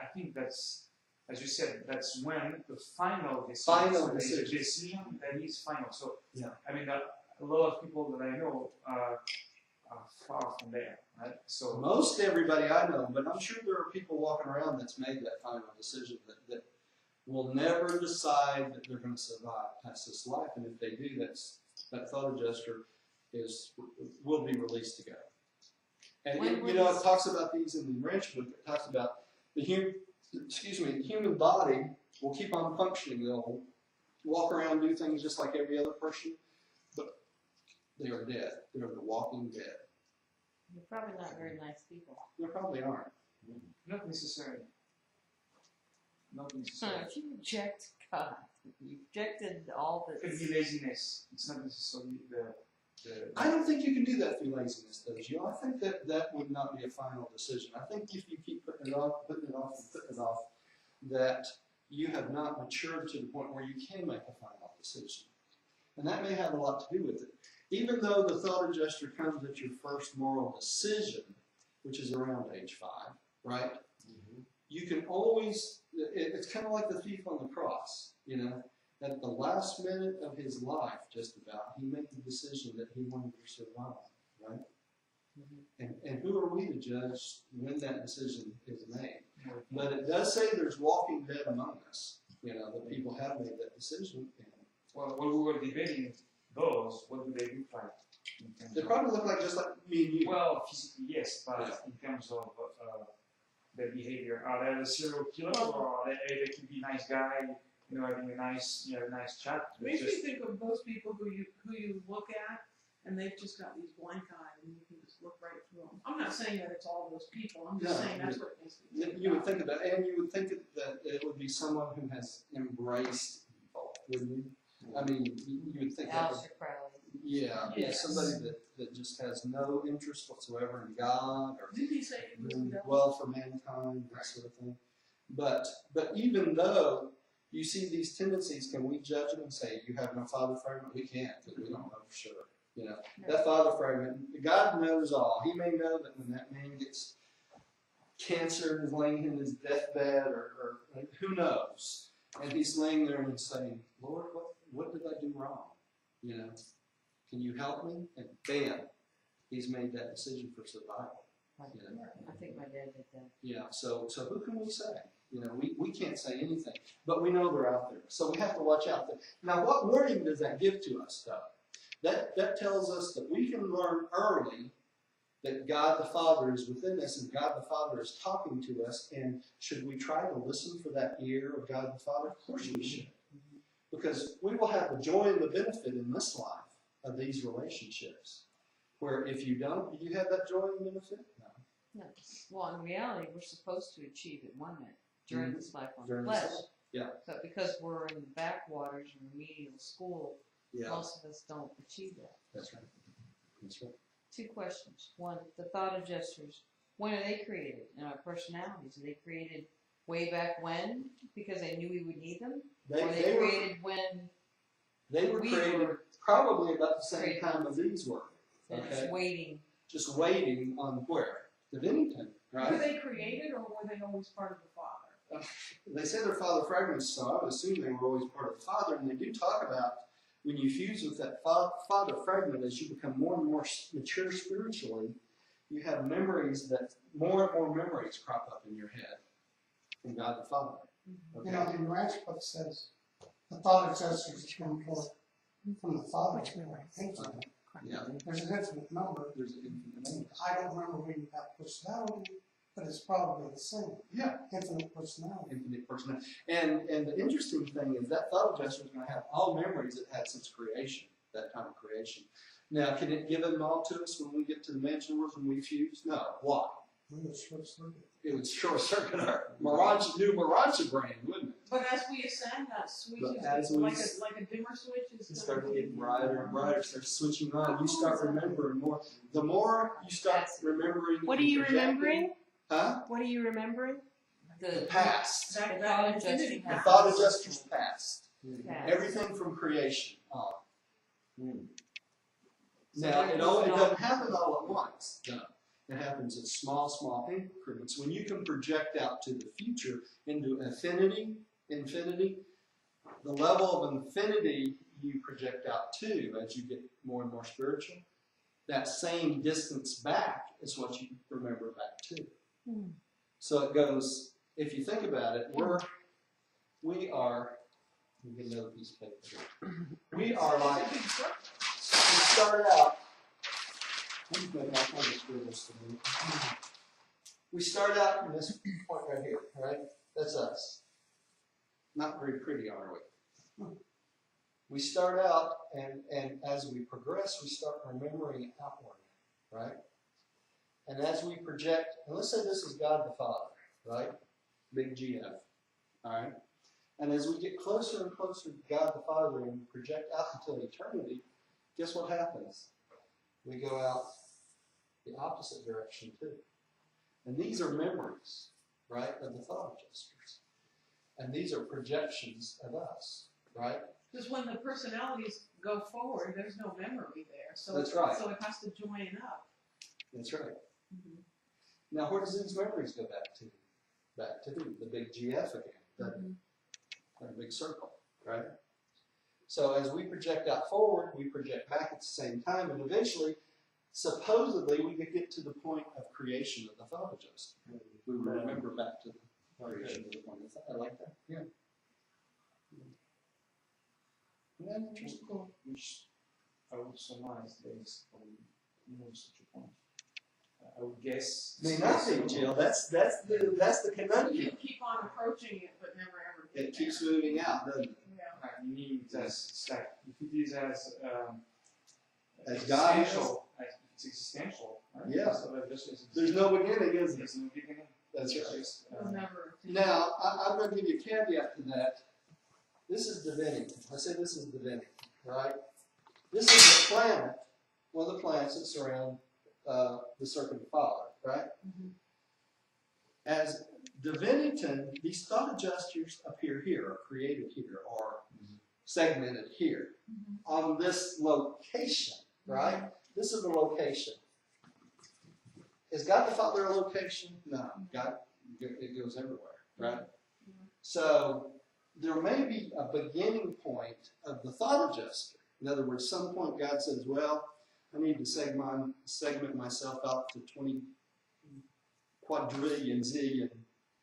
I think that's, as you said, that's when the final decision. Final so decision. It's a decision that is final. So Yeah. I mean, a lot of people that I know are far from there, right? So Most everybody I know, but I'm sure there are people walking around that's made that final decision that will never decide that they're going to survive past this life, and if they do, that thought adjuster will be released to go. And it talks about these in the Wrench book. It talks about the human body will keep on functioning. They'll walk around, do things just like every other person, but they are dead. They're the walking dead. You're probably not very nice people. They probably aren't. not necessarily. Not So necessarily. if you reject God, you rejected all It could this. be laziness. It's not necessarily the I don't think you can do that through laziness, though, Gio. I think that would not be a final decision. I think if you keep putting it off, that you have not matured to the point where you can make a final decision. And that may have a lot to do with it. Even though the thought adjuster comes at your first moral decision, which is around age 5, right? You can always, it's kind of like the thief on the cross, you know? At the last minute of his life, just about, he made the decision that he wanted to survive, right? And who are we to judge when that decision is made? But it does say there's walking dead among us, you know, that people have made that decision. Well, when we were debating those, what do they look like? In terms They of- probably look like just like me and you. Well, physically, yes, but Yeah. in terms of their behavior, are they a serial killer, or are they could be nice guy, you know, having a nice chat? Makes me Just- think of those people who you look at and they've just got these blank eyes and you can just look right through them. I'm not saying that it's all those people. I'm just No, saying that's what it makes me think. You would think about, and you would think that it would be someone who has embraced evil, wouldn't you? I mean, you would think that would, Aleister Crowley. yeah, Yes. somebody that just has no interest whatsoever in God or Didn't he say it was the doing devil? well for mankind, that sort of thing. But even though you see these tendencies, can we judge them and say you have no father fragment? We can't, because we don't know for sure. You know, that father fragment, God knows all. He may know that when that man gets cancer and is laying in his deathbed, or who knows, and he's laying there and saying, Lord, what did I do wrong? You know, can you help me? And bam, he's made that decision for survival. You know? I think my dad did that. Yeah, so who can we say? You know, we can't say anything, but we know they're out there. So we have to watch out. Now, what warning does that give to us, though? That tells us that we can learn early that God the Father is within us and God the Father is talking to us. And should we try to listen for that ear of God the Father? Of course we should. Because we will have the joy and the benefit in this life of these relationships. Where if you don't, do you have that joy and benefit? No. No. Well, in reality, we're supposed to achieve it one minute during this life on During the this flesh. life, yeah. But because we're in the backwaters and remedial school, Yeah, most of us don't achieve that. that's right. That's right. 2 questions. One, the thought adjusters, when are they created? And our personalities, are they created way back when because they knew we would need them? Or they created when They were we created were probably about the same created. time as these were. and Okay. just waiting? Just waiting on where? Divinity, Were right? they created or were they always part of the Father? They say they're father fragments, so I would assume they were always part of the Father. And they do talk about when you fuse with that father fragment, as you become more and more mature spiritually, you have memories that more and more memories crop up in your head from God the Father. Okay? You know, the Ranch book says the thought adjusters come forth from the Father. Yeah, There's an infinite number. there's an infinite number. I don't remember reading that personality, but it's probably the same. Yeah. Infinite personality. Infinite personality. And the interesting thing is that thought adjuster is going to have all memories it had since creation, that time of creation. Now, can it give them all to us when we get to the mansion world when we fuse? No. Why? It would short circuit our new Mirage brain, wouldn't it? But as we ascend, that switch But is as we like a dimmer switch is It gonna starts be- getting brighter and brighter, starts switching on. You start remembering more. The more you start remembering. What are and you projecting- remembering? Huh? What are you remembering? The past. That, The that thought infinity adjusting The path. thought adjuster's past. Yeah. Everything from creation on. So Now, there it goes doesn't happen all at once. No. It happens in small, small increments. When you can project out to the future into infinity, the level of infinity you project out to as you get more and more spiritual, that same distance back is what you remember back to. So it goes, if you think about it, we are, let me get another piece of paper here. We are like, we start out, we start out in this point right here, right? That's us. Not very pretty, are we? We start out, and as we progress, we start remembering outward, right? And as we project, and let's say this is God the Father, right? Big GF, all right? And as we get closer and closer to God the Father and project out until eternity, guess what happens? We go out the opposite direction too. And these are memories, right, of the thought adjusters. And these are projections of us, right? Because when the personalities go forward, there's no memory there. So That's right. So it has to join up. That's right. Now, where does these memories go back to? Back to the big GF again, that big circle, right? So as we project out forward, we project back at the same time, and eventually, supposedly, we could get to the point of creation of the thought adjuster. We would remember back to the creation of the point of thought. I like that. Yeah. Isn't that interesting? Which I would surmise there's no such a point. I would guess. May not be, Jill. That's the conundrum. You keep on approaching it, but never ever get It keeps moving out, doesn't it? there. Right, you need it as it's like if it is as God is? existential, it's existential. Right? Yeah. So that just is There's no beginning, is there? there's no beginning. That's It's right. just, It was never. Now, I'm going to give you a caveat to that. This is divinity. I say this is divinity, right? This is the planet, one of the planets that surround the circle of the Father, right? As Diviniton, these thought adjusters appear here, or created here, or segmented here, on this location, right? This is the location. Is God the Father a location? No. God, it goes everywhere, right? So there may be a beginning point of the thought adjuster. In other words, some point God says, well, I need to segment myself out to 20 quadrillion zillion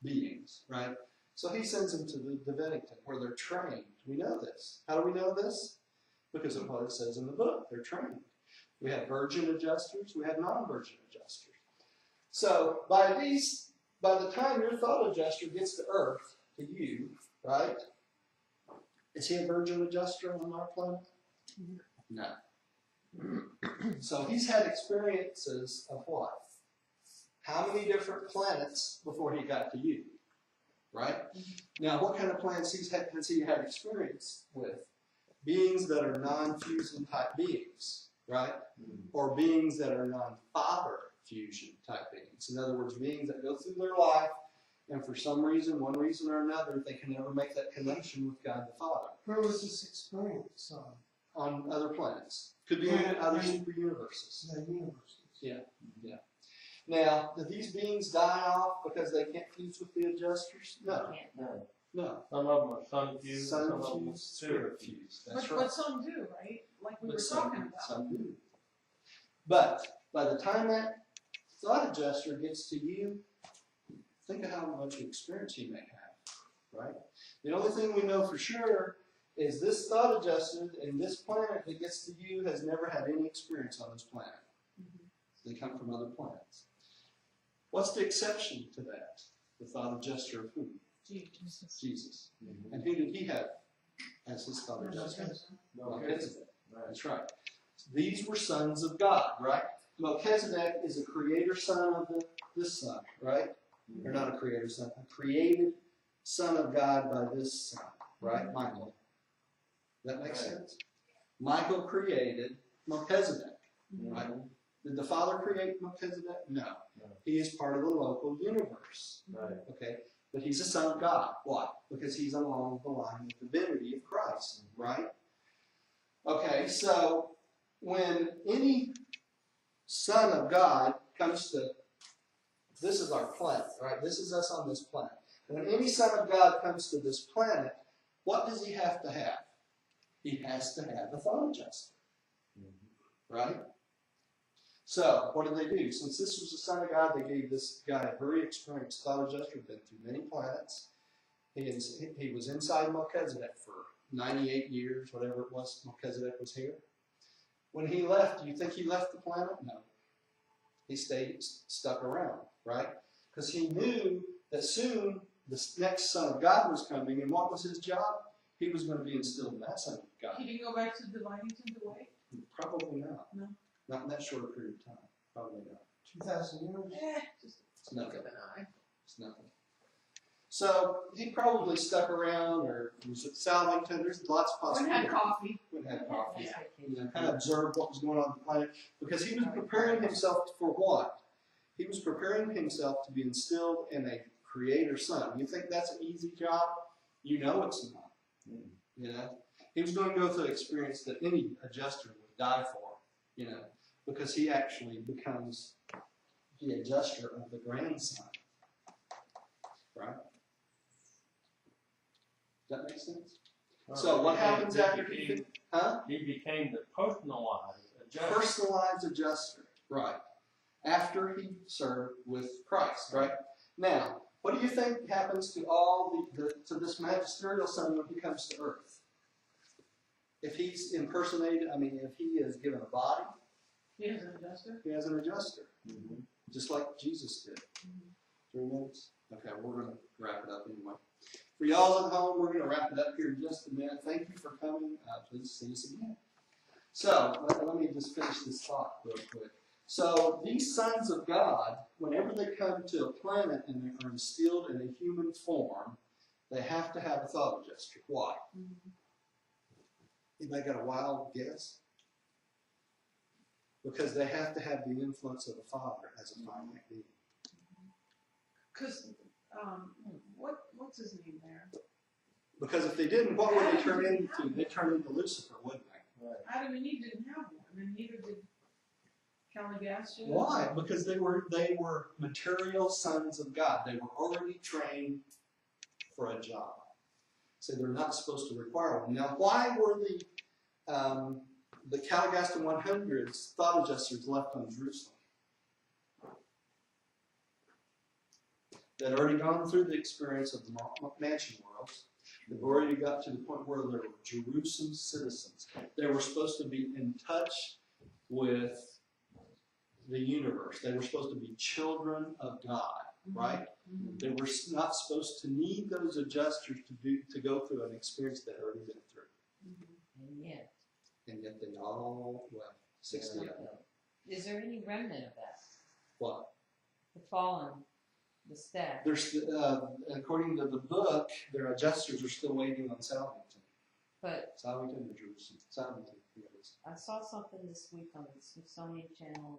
beings, right? So he sends them to the Diviniton where they're trained. We know this. How do we know this? Because of what it says in the book. They're trained. We have virgin adjusters. We have non-virgin adjusters. So by the time your thought adjuster gets to Earth, to you, right? Is he a virgin adjuster on our planet? No. So he's had experiences of what? How many different planets before he got to you? Right? Now, what kind of planets has he had experience with? Beings that are non-fusion type beings, right? Or beings that are non-father fusion type beings. In other words, beings that go through their life and for some reason, one reason or another, they can never make that connection with God the Father. Where was this experience On other planets. Could be in other super universes. the universes? Yeah. Now, do these beings die off because they can't fuse with the adjusters? No. No. Some of them are sun fused, some Sun of them are fused, spirit fused. That's But right. some do, right? Like we were But talking about. some do. But by the time that thought adjuster gets to you, think of how much experience he may have, right? The only thing we know for sure is this thought adjuster and this planet that gets to you has never had any experience on this planet. They come from other planets. What's the exception to that? The thought adjuster of who? Jesus. And who did he have as his thought adjuster? Melchizedek. That's right. These were sons of God, right? Melchizedek is a creator son of this son, right? Or not a creator son, a created son of God by this son, right? Michael. That makes sense? Michael created Melchizedek, right? Did the Father create Melchizedek? No. He is part of the local universe. Okay? But he's a son of God. Why? Because he's along the line of divinity of Christ, right? Okay, so when any son of God comes to, this is our planet, right? This is us on this planet. When any son of God comes to this planet, what does he have to have? He has to have a thought adjuster, right? So, what did they do? Since this was the Son of God, they gave this guy a very experienced thought adjuster, been through many planets. He was inside Melchizedek for 98 years, whatever it was Melchizedek was here. When he left, do you think he left the planet? No. He stayed stuck around, right? Because he knew that soon the next Son of God was coming, and what was his job? He was going to be instilled in that Son of God. He didn't go back to dividing to the way? Probably not. No. Not in that short period of time. Probably not. 2,000 years. Just It's nothing. look of an eye. It's nothing. So he probably stuck around, or was at Salvington. There's lots of One possibilities. had coffee. Went and had coffee. That's You know, vacation. kind of observed what was going on the planet, because he was preparing himself for what? He was preparing himself to be instilled in a creator son. You think that's an easy job? You know it's not. You know, he was going to go through an experience that any adjuster would die for. You know, because he actually becomes the adjuster of the grandson. Right? Does that make sense? So what happens after he He became the personalized adjuster. personalized adjuster, right? After he served with Christ, right? Now, what do you think happens to all to this magisterial son when he comes to earth? If he's impersonated, if he is given a body, He has an adjuster. he has an adjuster, just like Jesus did. 3 minutes? Okay, we're going to wrap it up anyway. For y'all at home, we're going to wrap it up here in just a minute. Thank you for coming. Please see us again. So, let me just finish this thought real quick. So, these sons of God, whenever they come to a planet and they are instilled in a human form, they have to have a thought adjuster. Why? Anybody got a wild guess? Because they have to have the influence of the Father as a finite being. Because, what's his name there? Because if they didn't, what would they turn into? They'd turn into Lucifer, wouldn't they? Adam and Eve didn't have one, and neither did Caligastia. Why? Because they were material sons of God. They were already trained for a job. So they're not supposed to require one. Now, why were the Caligastia 100s thought adjusters left on Jerusalem? They'd already gone through the experience of the mansion worlds. They've already got to the point where they were Jerusalem citizens. They were supposed to be in touch with the universe. They were supposed to be children of God, right? They were not supposed to need those adjusters to go through an experience they'd already been through. And yet they all left. 60 of them. Is there any remnant of that? What? The fallen, the staff. There's, according to the book, their adjusters are still waiting on Salvington. But Salvington or Jerusalem? Salvington. I saw something this week on the Smithsonian Channel.